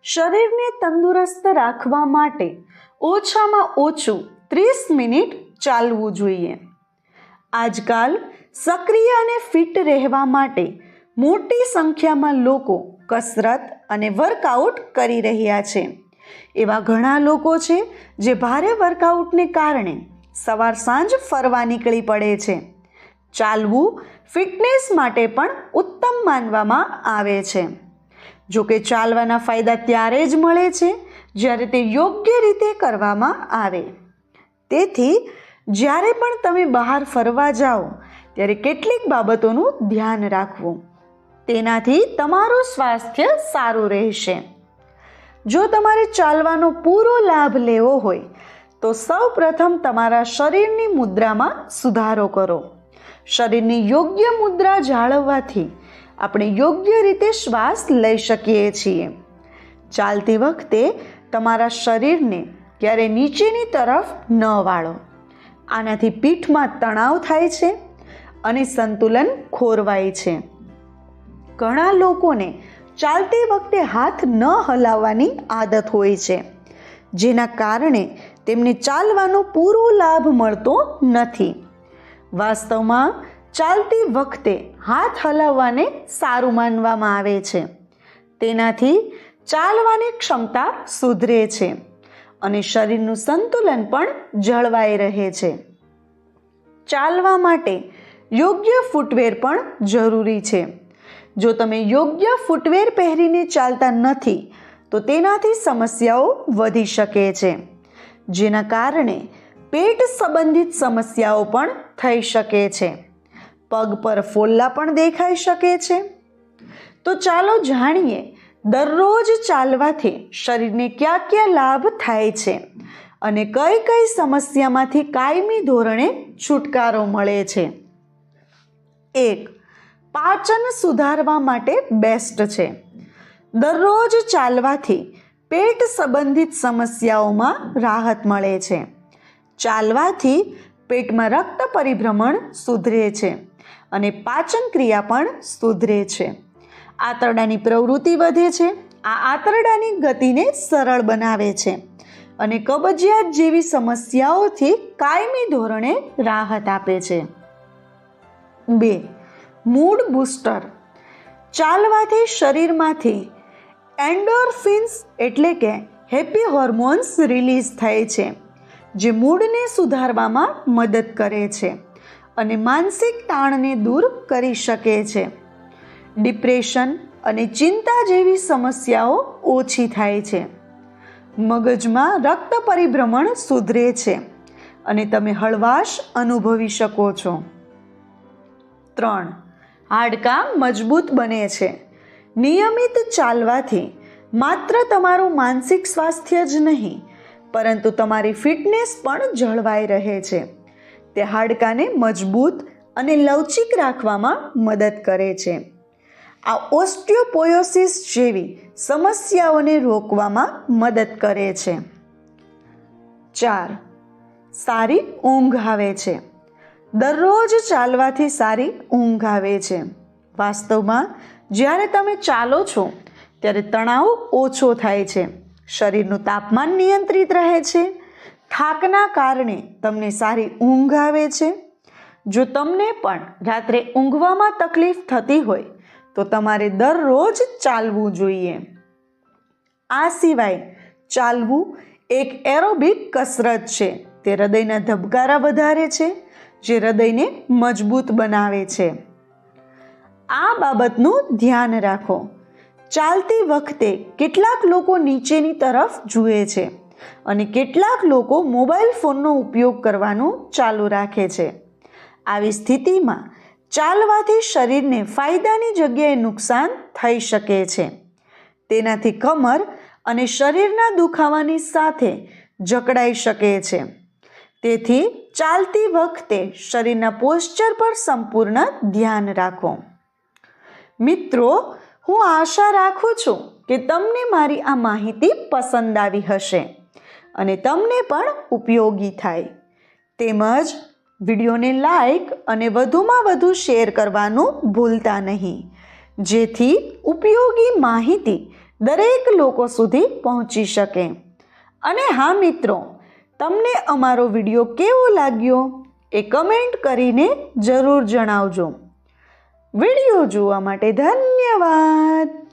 શરીરને તંદુરસ્ત રાખવા માટે ઓછામાં ઓછું 30 મિનિટ ચાલવું જોઈએ. આજકાલ સક્રિય અને ફિટ રહેવા માટે મોટી સંખ્યામાં લોકો કસરત અને વર્કઆઉટ કરી રહ્યા છે. એવા ઘણા લોકો છે જે ભારે વર્કઆઉટને કારણે સવાર સાંજ ફરવા નીકળી પડે છે. ચાલવું ફિટનેસ માટે પણ ઉત્તમ માનવામાં આવે છે. જો કે ચાલવાના ફાયદા ત્યારે જ મળે છે જ્યારે તે યોગ્ય રીતે કરવામાં આવે. તેથી જ્યારે પણ તમે બહાર ફરવા જાઓ ત્યારે કેટલીક બાબતોનું ધ્યાન રાખવું. તેનાથી તમારું સ્વાસ્થ્ય સારું રહેશે. જો તમારે ચાલવાનો પૂરો લાભ લેવો હોય તો સૌપ્રથમ તમારા શરીરની મુદ્રામાં સુધારો કરો. શરીરની યોગ્ય મુદ્રા જાળવવાથી આપણે યોગ્ય રીતે શ્વાસ લઈ શકીએ છીએ. ચાલતી વખતે તમારા શરીરને ક્યારેય નીચેની તરફ ન વાળો. આનાથી પીઠમાં તણાવ થાય છે અને સંતુલન ખોરવાય છે. ઘણા લોકોને ચાલતી વખતે હાથ ન હલાવવાની આદત હોય છે, જેના કારણે તેમને ચાલવાનો પૂરો લાભ મળતો નથી. વાસ્તવમાં ચાલતી વખતે હાથ હલાવવાને સારું માનવામાં આવે છે. તેનાથી ચાલવાની ક્ષમતા સુધરે છે અને શરીરનું સંતુલન પણ જળવાઈ રહે છે. ચાલવા માટે યોગ્ય ફૂટવેર પણ જરૂરી છે. જો તમે યોગ્ય ફૂટવેર પહેરીને ચાલતા નથી તો તેનાથી સમસ્યાઓ વધી શકે છે, જેના કારણે પેટ સંબંધિત સમસ્યાઓ પણ થઈ શકે છે. પગ પર ફોલ્લા પણ દેખાઈ શકે છે. તો ચાલો જાણીએ દરરોજ ચાલવાથી શરીરને કયા કયા લાભ થાય છે અને કઈ કઈ સમસ્યામાંથી કાયમી ધોરણે છુટકારો મળે છે. 1. પાચન સુધારવા માટે બેસ્ટ છે. દરરોજ ચાલવાથી પેટ સંબંધિત સમસ્યાઓમાં રાહત મળે છે. ચાલવાથી પેટમાં રક્ત પરિભ્રમણ સુધરે છે અને પાચન ક્રિયા પણ સુધરે છે. આંતરડાની પ્રવૃત્તિ વધે છે. આ આંતરડાની ગતિને સરળ બનાવે છે અને કબજિયાત જેવી સમસ્યાઓથી કાયમી ધોરણે રાહત આપે છે. 2. Mood booster. ચાલવાથી શરીરમાંથી એન્ડોર્ફિન્સ એટલે કે હેપી હોર્મોન્સ રિલીઝ થાય છે, જે મૂડને સુધારવામાં મદદ કરે છે અને માનસિક તાણને દૂર કરી શકે છે. ડિપ્રેશન અને ચિંતા જેવી સમસ્યાઓ ઓછી થાય છે. મગજમાં રક્ત પરિભ્રમણ સુધરે છે અને તમે હળવાશ અનુભવી શકો છો. 3. હાડકાં મજબૂત બને છે. નિયમિત ચાલવાથી માત્ર તમારું માનસિક સ્વાસ્થ્ય જ નહીં પરંતુ તમારી ફિટનેસ પણ જળવાઈ રહે છે. તે હાડકાને મજબૂત અને લવચીક રાખવામાં મદદ કરે છે. આ ઓસ્ટિયોપોરોસિસ જેવી સમસ્યાઓને રોકવામાં મદદ કરે છે. 4. સારી ઊંઘ આવે છે. દરરોજ ચાલવાથી સારી ઊંઘ આવે છે. વાસ્તવમાં જ્યારે તમે ચાલો છો ત્યારે તણાવ ઓછો થાય છે. શરીરનું તાપમાન નિયંત્રિત રહે છે. થાકના કારણે તમને સારી ઊંઘ આવે છે. જો તમને પણ રાત્રે ઊંઘવામાં તકલીફ થતી હોય તો તમારે દરરોજ ચાલવું જોઈએ. આ સિવાય ચાલવું એક એરોબિક કસરત છે. તે હૃદયના ધબકારા વધારે છે, જે હૃદયને મજબૂત બનાવે છે. આ બાબતનું ધ્યાન રાખો. ચાલતી વખતે કેટલાક લોકો નીચેની તરફ જુએ છે અને કેટલાક લોકો મોબાઈલ ફોનનો ઉપયોગ કરવાનું ચાલુ રાખે છે. આવી સ્થિતિમાં ચાલવાથી શરીરને ફાયદાની જગ્યાએ નુકસાન થઈ શકે છે. તેનાથી કમર અને શરીરના દુખાવાની સાથે જકડાઈ શકે છે. તેથી ચાલતી વખતે શરીરના પોસ્ચર પર સંપૂર્ણ ધ્યાન રાખો. મિત્રો, હું આશા રાખું છું કે તમને મારી આ માહિતી પસંદ આવી હશે અને તમને પણ ઉપયોગી થાય. તેમજ વિડીયોને લાઈક અને વધુમાં વધુ શેર કરવાનું ભૂલતા નહીં, જેથી ઉપયોગી માહિતી દરેક લોકો સુધી પહોંચી શકે. અને હા મિત્રો, તમને અમારો વિડીયો કેવો લાગ્યો એ કમેન્ટ કરીને જરૂર જણાવજો. વિડીયો જોવા માટે ધન્યવાદ.